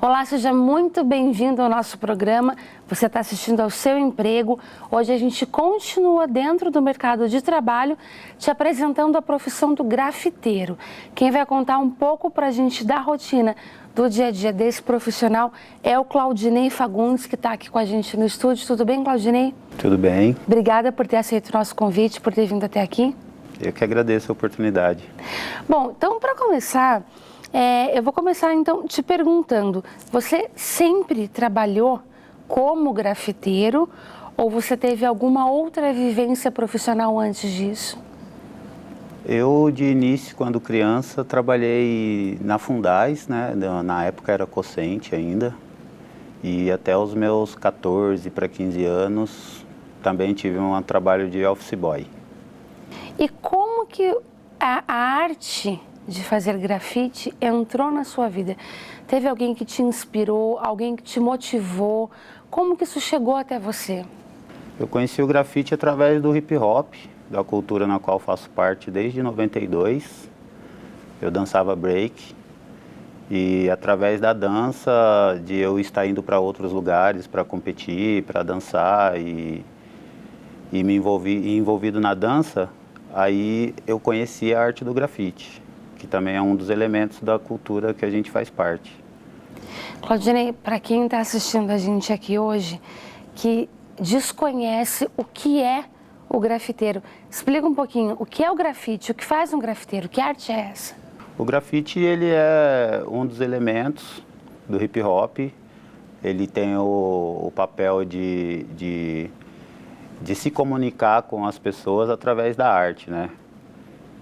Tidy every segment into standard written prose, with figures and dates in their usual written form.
Olá, seja muito bem-vindo ao nosso programa. Você está assistindo ao Seu Emprego. Hoje a gente continua dentro do mercado de trabalho, te apresentando a profissão do grafiteiro. Quem vai contar um pouco para a gente da rotina do dia a dia desse profissional é o Claudinei Fagundes, que está aqui com a gente no estúdio. Tudo bem, Claudinei? Tudo bem. Obrigada por ter aceito o nosso convite, por ter vindo até aqui. Eu que agradeço a oportunidade. Bom, então para começar, eu vou começar então te perguntando, você sempre trabalhou como grafiteiro ou você teve alguma outra vivência profissional antes disso? Eu, de início, quando criança, trabalhei na Fundais, né? Na época era Cocente ainda. E até os meus 14 para 15 anos, também tive um trabalho de office boy. E como que a arte de fazer grafite entrou na sua vida? Teve alguém que te inspirou, alguém que te motivou? Como que isso chegou até você? Eu conheci o grafite através do hip hop, da cultura na qual faço parte desde 92. Eu dançava break e através da dança, de eu estar indo para outros lugares para competir, para dançar e me envolvido na dança, aí eu conheci a arte do grafite, que também é um dos elementos da cultura que a gente faz parte. Claudinei, para quem está assistindo a gente aqui hoje, que desconhece o que é o grafiteiro, explica um pouquinho o que é o grafite, o que faz um grafiteiro, que arte é essa? O grafite, ele é um dos elementos do hip hop. Ele tem o papel de se comunicar com as pessoas através da arte, né?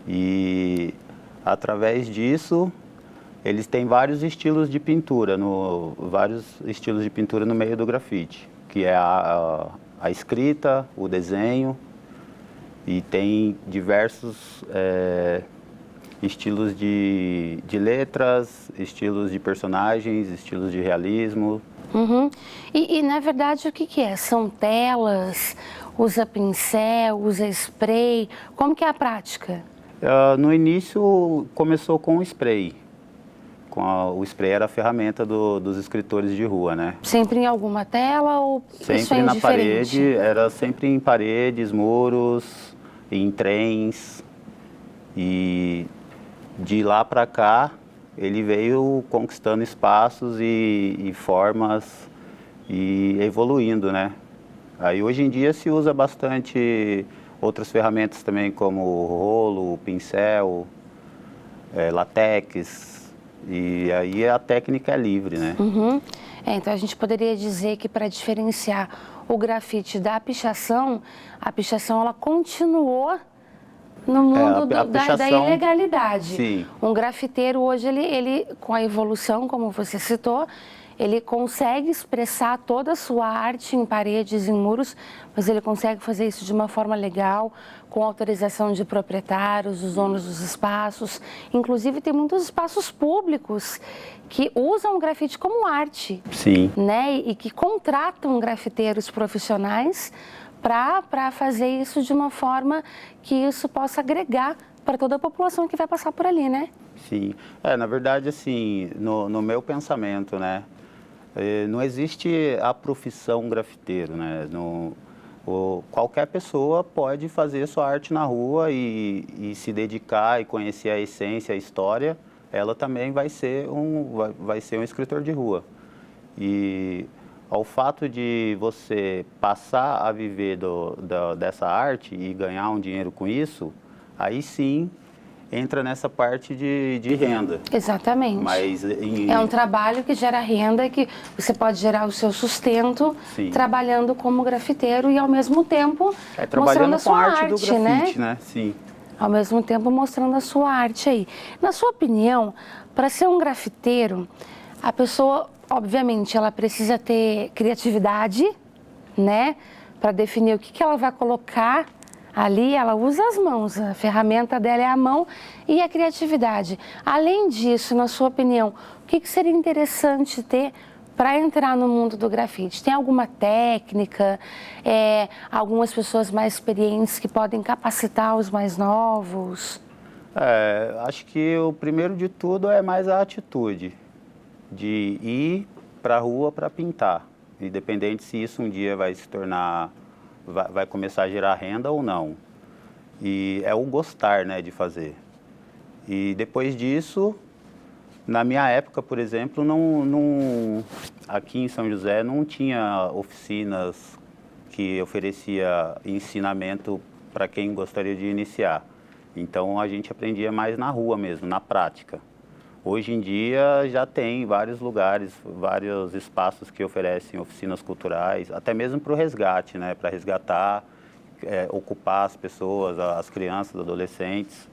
E através disso, eles têm vários estilos de pintura, no meio do grafite, que é a escrita, o desenho, e tem diversos estilos de letras, estilos de personagens, estilos de realismo. Uhum. E na verdade o que é? São telas, usa pincel, usa spray, como que é a prática? No início começou com o spray. O spray era a ferramenta dos escritores de rua, né? Sempre em alguma tela ou isso é sempre na indiferente? parede, era sempre em paredes, muros, em trens. E de lá para cá, ele veio conquistando espaços e formas e evoluindo, né? Aí hoje em dia se usa bastante outras ferramentas também, como rolo, pincel, latex, e aí a técnica é livre, né? Uhum. Então a gente poderia dizer que para diferenciar o grafite da pichação, a pichação ela continuou no mundo da ilegalidade. Sim. Um grafiteiro hoje, ele, com a evolução, como você citou, ele consegue expressar toda a sua arte em paredes, em muros, mas ele consegue fazer isso de uma forma legal, com autorização de proprietários, dos donos dos espaços. Inclusive, tem muitos espaços públicos que usam o grafite como arte. Sim. Né? E que contratam grafiteiros profissionais para fazer isso de uma forma que isso possa agregar para toda a população que vai passar por ali, né? Sim. Na verdade, assim, no meu pensamento, né? Não existe a profissão grafiteiro, né? Qualquer pessoa pode fazer sua arte na rua e se dedicar e conhecer a essência, a história, ela também vai ser um escritor de rua. E ao fato de você passar a viver dessa arte e ganhar um dinheiro com isso, aí sim entra nessa parte de renda. Exatamente. Mas é um trabalho que gera renda, que você pode gerar o seu sustento trabalhando como grafiteiro e ao mesmo tempo mostrando a sua arte, do grafite, né? Sim. Ao mesmo tempo mostrando a sua arte aí. Na sua opinião, para ser um grafiteiro, a pessoa, obviamente, ela precisa ter criatividade, né? Para definir o que ela vai colocar ali, ela usa as mãos, a ferramenta dela é a mão e a criatividade. Além disso, na sua opinião, o que seria interessante ter para entrar no mundo do grafite? Tem alguma técnica, algumas pessoas mais experientes que podem capacitar os mais novos? Acho que o primeiro de tudo é mais a atitude. de ir para a rua para pintar, independente se isso um dia vai se tornar, vai começar a gerar renda ou não. E é o gostar, né, de fazer. E depois disso, na minha época, por exemplo, aqui em São José não tinha oficinas que oferecia ensinamento para quem gostaria de iniciar. Então a gente aprendia mais na rua mesmo, na prática. Hoje em dia já tem vários lugares, vários espaços que oferecem oficinas culturais, até mesmo para o resgate, né? Para resgatar, ocupar as pessoas, as crianças, os adolescentes.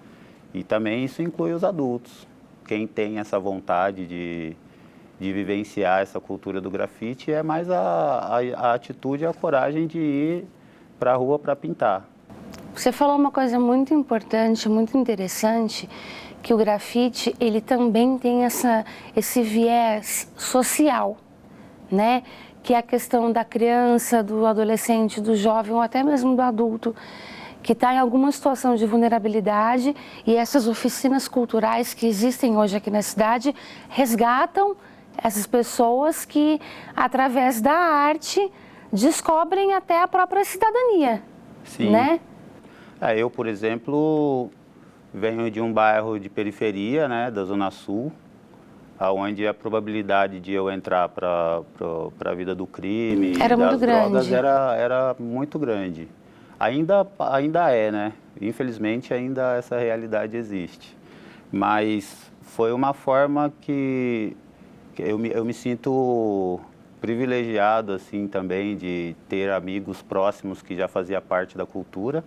E também isso inclui os adultos. Quem tem essa vontade de vivenciar essa cultura do grafite é mais a atitude e a coragem de ir para a rua para pintar. Você falou uma coisa muito importante, muito interessante, que o grafite, ele também tem esse viés social, né? Que é a questão da criança, do adolescente, do jovem ou até mesmo do adulto, que está em alguma situação de vulnerabilidade, e essas oficinas culturais que existem hoje aqui na cidade resgatam essas pessoas que, através da arte, descobrem até a própria cidadania. Sim. Né? Eu, por exemplo, venho de um bairro de periferia, né, da Zona Sul, onde a probabilidade de eu entrar para a vida do crime e das drogas era muito grande. Ainda é, né? Infelizmente, ainda essa realidade existe. Mas foi uma forma que eu me sinto privilegiado, assim, também, de ter amigos próximos que já faziam parte da cultura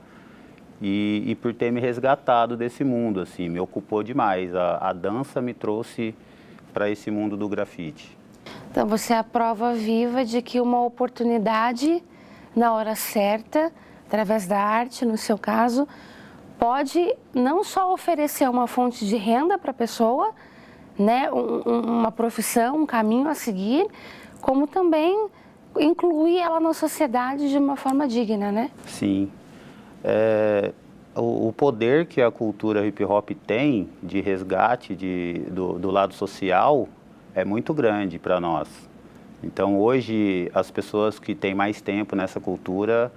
e por ter me resgatado desse mundo, assim, me ocupou demais. A dança me trouxe para esse mundo do grafite. Então, você é a prova viva de que uma oportunidade, na hora certa, através da arte, no seu caso, pode não só oferecer uma fonte de renda para a pessoa, né, uma profissão, um caminho a seguir, como também incluir ela na sociedade de uma forma digna, né? Sim. O poder que a cultura hip hop tem de resgate do lado social é muito grande para nós. Então, hoje, as pessoas que têm mais tempo nessa cultura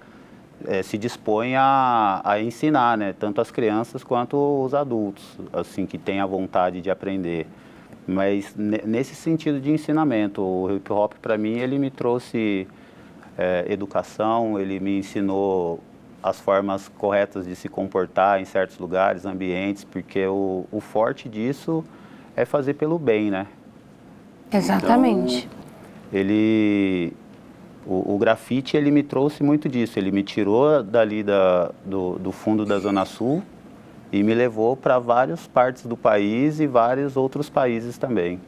se dispõem a ensinar, né? Tanto as crianças quanto os adultos, assim, que têm a vontade de aprender. Mas nesse sentido de ensinamento, o hip hop, para mim, ele me trouxe educação, ele me ensinou as formas corretas de se comportar em certos lugares, ambientes, porque o forte disso é fazer pelo bem, né? Exatamente. Então, o grafite, ele me trouxe muito disso, ele me tirou dali do fundo da Zona Sul e me levou para várias partes do país e vários outros países também.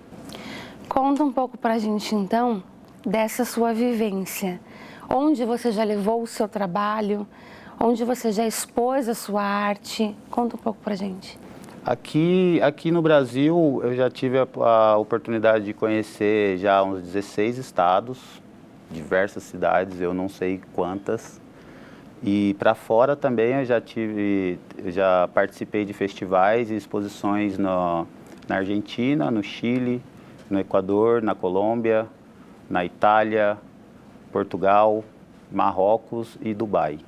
Conta um pouco para a gente, então, dessa sua vivência. Onde você já levou o seu trabalho, onde você já expôs a sua arte. Conta um pouco para a gente. Aqui no Brasil, eu já tive a oportunidade de conhecer já uns 16 estados, diversas cidades, eu não sei quantas. E para fora também eu já participei de festivais e exposições na Argentina, no Chile, no Equador, na Colômbia, na Itália, Portugal, Marrocos e Dubai.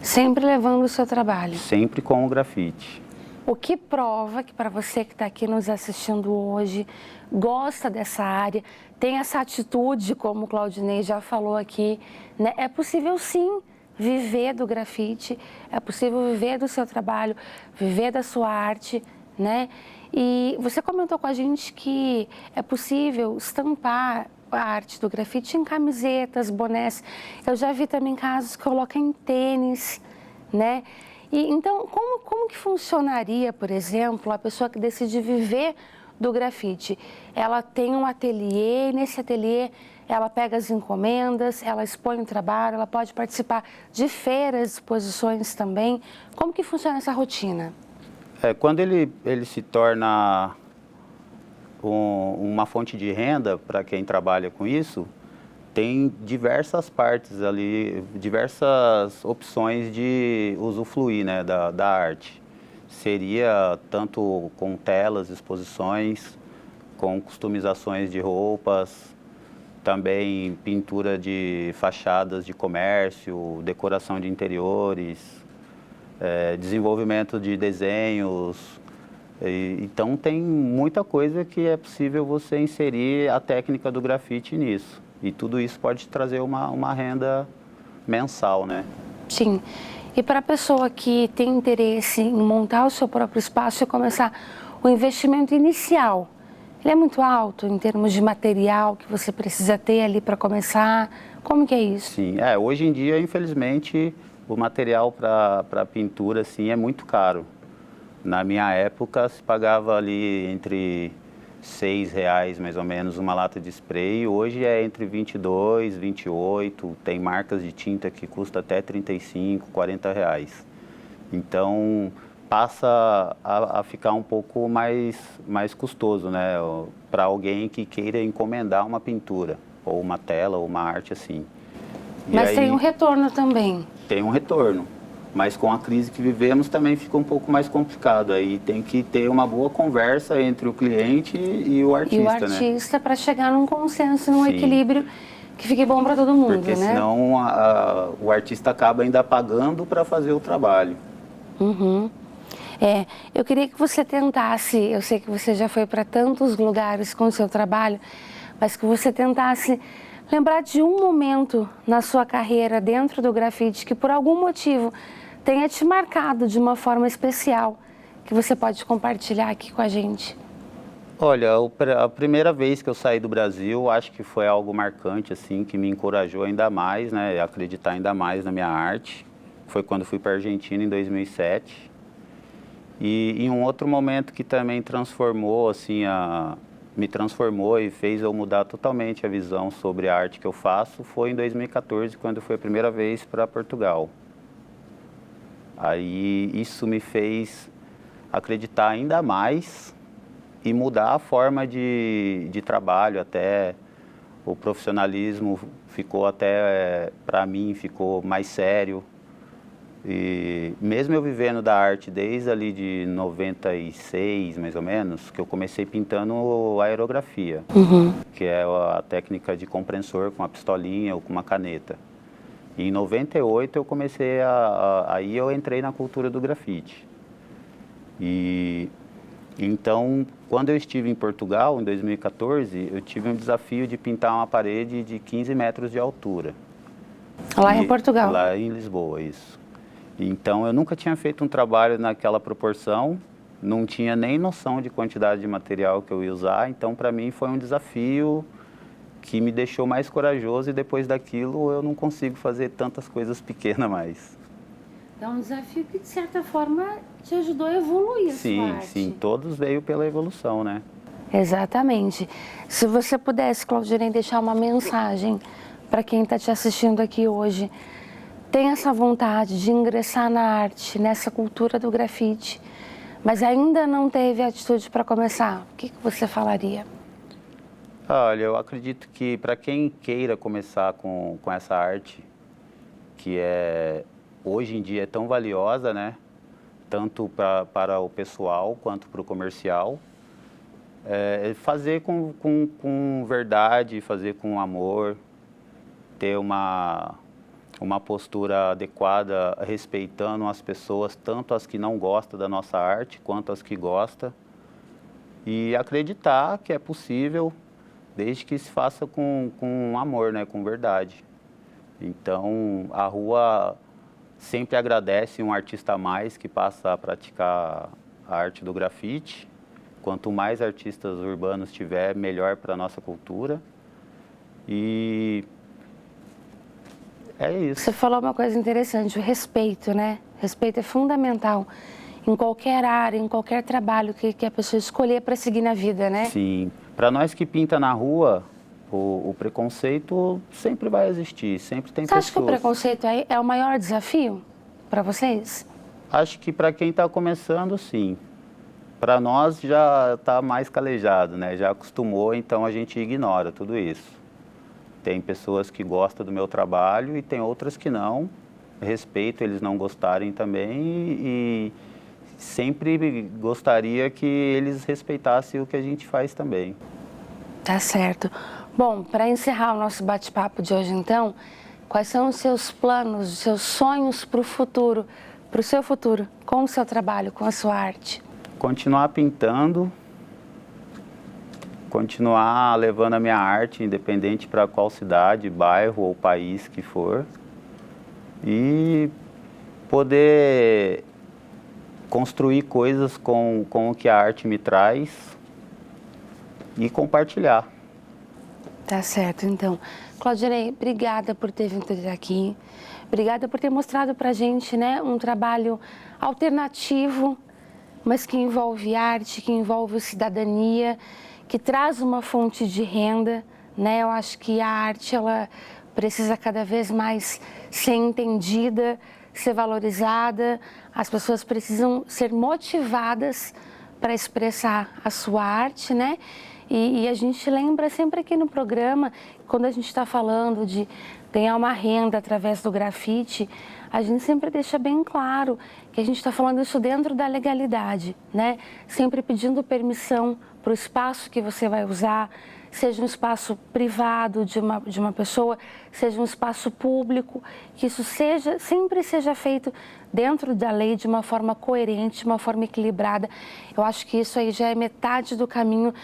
Sempre levando o seu trabalho? Sempre com o grafite. O que prova que, para você que está aqui nos assistindo hoje, gosta dessa área, tem essa atitude, como o Claudinei já falou aqui, né? É possível sim viver do grafite, é possível viver do seu trabalho, viver da sua arte, né? E você comentou com a gente que é possível estampar a arte do grafite em camisetas, bonés. Eu já vi também casos que colocam em tênis, né? E então, como que funcionaria, por exemplo, a pessoa que decide viver do grafite? Ela tem um ateliê, e nesse ateliê ela pega as encomendas, ela expõe o trabalho, ela pode participar de feiras, exposições também. Como que funciona essa rotina? Quando ele se torna uma fonte de renda para quem trabalha com isso, tem diversas partes ali, diversas opções de usufruir, né, da arte. Seria tanto com telas, exposições, com customizações de roupas, também pintura de fachadas de comércio, decoração de interiores, desenvolvimento de desenhos. Então tem muita coisa que é possível você inserir a técnica do grafite nisso. E tudo isso pode trazer uma renda mensal, né? Sim. E para a pessoa que tem interesse em montar o seu próprio espaço e começar, o investimento inicial, ele é muito alto em termos de material que você precisa ter ali para começar? Como que é isso? Sim, hoje em dia, infelizmente, o material para pintura assim, é muito caro. Na minha época, se pagava ali entre R$ 6 mais ou menos uma lata de spray. Hoje é entre 22, 28. Tem marcas de tinta que custa até 35, R$ 40. Então passa a ficar um pouco mais custoso, né? Para alguém que queira encomendar uma pintura, ou uma tela, ou uma arte assim. Mas tem um retorno também. Tem um retorno. Mas com a crise que vivemos também fica um pouco mais complicado. Aí tem que ter uma boa conversa entre o cliente e o artista, né? E o artista para chegar num consenso, num equilíbrio que fique bom para todo mundo, porque né? senão o artista acaba ainda pagando para fazer o trabalho. Uhum. Eu queria que você tentasse, eu sei que você já foi para tantos lugares com o seu trabalho, mas que você tentasse lembrar de um momento na sua carreira dentro do grafite que por algum motivo tenha te marcado de uma forma especial, que você pode compartilhar aqui com a gente. Olha, a primeira vez que eu saí do Brasil, acho que foi algo marcante, assim, que me encorajou ainda mais, né, a acreditar ainda mais na minha arte. Foi quando fui para a Argentina em 2007. E em um outro momento que também transformou, assim, me transformou e fez eu mudar totalmente a visão sobre a arte que eu faço, foi em 2014, quando foi a primeira vez para Portugal. Aí isso me fez acreditar ainda mais e mudar a forma de trabalho, até o profissionalismo ficou até, para mim, ficou mais sério. E mesmo eu vivendo da arte desde ali de 96, mais ou menos, que eu comecei pintando aerografia, que é a técnica de compressor com a pistolinha ou com uma caneta. E em 98 eu comecei aí eu entrei na cultura do grafite. E então, quando eu estive em Portugal, em 2014, eu tive um desafio de pintar uma parede de 15 metros de altura. Lá em Portugal? Lá em Lisboa, isso. Então, eu nunca tinha feito um trabalho naquela proporção, não tinha nem noção de quantidade de material que eu ia usar, então, para mim, foi um desafio que me deixou mais corajoso e depois daquilo eu não consigo fazer tantas coisas pequenas mais. É um desafio que, de certa forma, te ajudou a evoluir a sua arte. Sim, todos veio pela evolução, né? Exatamente. Se você pudesse, Claudirene, deixar uma mensagem para quem está te assistindo aqui hoje, tem essa vontade de ingressar na arte, nessa cultura do grafite, mas ainda não teve atitude para começar, o que você falaria? Olha, eu acredito que para quem queira começar com essa arte, que hoje em dia é tão valiosa, né? Tanto para o pessoal quanto para o comercial, fazer com verdade, fazer com amor, ter uma postura adequada, respeitando as pessoas, tanto as que não gostam da nossa arte, quanto as que gostam, e acreditar que é possível, desde que se faça com amor, né, com verdade. Então, a rua sempre agradece um artista a mais que passa a praticar a arte do grafite. Quanto mais artistas urbanos tiver, melhor para a nossa cultura. E é isso. Você falou uma coisa interessante, o respeito, né? Respeito é fundamental em qualquer área, em qualquer trabalho que a pessoa escolher para seguir na vida, né? Sim. Para nós que pinta na rua, o preconceito sempre vai existir, sempre tem pessoas. Você acha que o preconceito é o maior desafio para vocês? Acho que para quem está começando, sim. Para nós já está mais calejado, né? Já acostumou, então a gente ignora tudo isso. Tem pessoas que gostam do meu trabalho e tem outras que não. Respeito eles não gostarem também e sempre gostaria que eles respeitassem o que a gente faz também. Tá certo. Bom, para encerrar o nosso bate-papo de hoje, então, quais são os seus planos, os seus sonhos para o futuro, para o seu futuro, com o seu trabalho, com a sua arte? Continuar pintando, continuar levando a minha arte, independente para qual cidade, bairro ou país que for, e poder construir coisas com o que a arte me traz e compartilhar. Tá certo, então. Claudinei, obrigada por ter vindo até aqui. Obrigada por ter mostrado pra gente, né, um trabalho alternativo, mas que envolve arte, que envolve cidadania, que traz uma fonte de renda, né? Eu acho que a arte, ela precisa cada vez mais ser entendida, ser valorizada. As pessoas precisam ser motivadas para expressar a sua arte, né? E a gente lembra sempre aqui no programa, quando a gente está falando de ganhar uma renda através do grafite, a gente sempre deixa bem claro que a gente está falando isso dentro da legalidade, né? Sempre pedindo permissão para o espaço que você vai usar, seja um espaço privado de uma pessoa, seja um espaço público, que isso sempre seja feito dentro da lei de uma forma coerente, de uma forma equilibrada. Eu acho que isso aí já é metade do caminho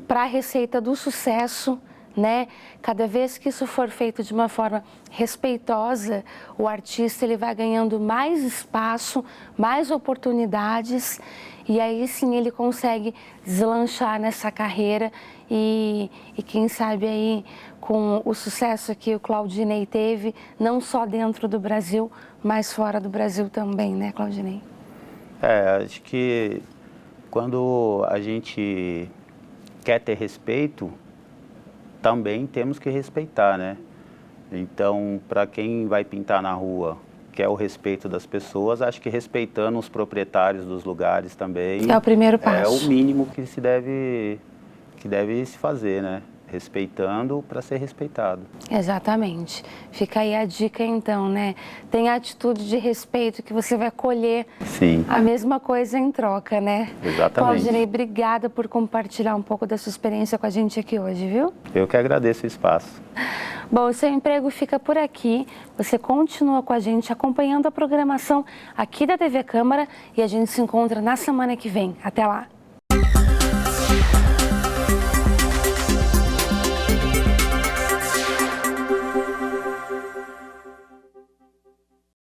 para a receita do sucesso, né? Cada vez que isso for feito de uma forma respeitosa, o artista ele vai ganhando mais espaço, mais oportunidades, e aí sim ele consegue deslanchar nessa carreira e quem sabe aí com o sucesso que o Claudinei teve, não só dentro do Brasil, mas fora do Brasil também, né, Claudinei? Acho que quando a gente quer ter respeito, também temos que respeitar, né? Então, para quem vai pintar na rua, quer o respeito das pessoas, acho que respeitando os proprietários dos lugares também é o primeiro passo. É o mínimo que deve se fazer, né? Respeitando para ser respeitado. Exatamente. Fica aí a dica então, né? Tenha atitude de respeito que você vai colher Sim. A mesma coisa em troca, né? Exatamente. Claudinei, obrigada por compartilhar um pouco da sua experiência com a gente aqui hoje, viu? Eu que agradeço o espaço. Bom, o seu emprego fica por aqui. Você continua com a gente acompanhando a programação aqui da TV Câmara e a gente se encontra na semana que vem. Até lá!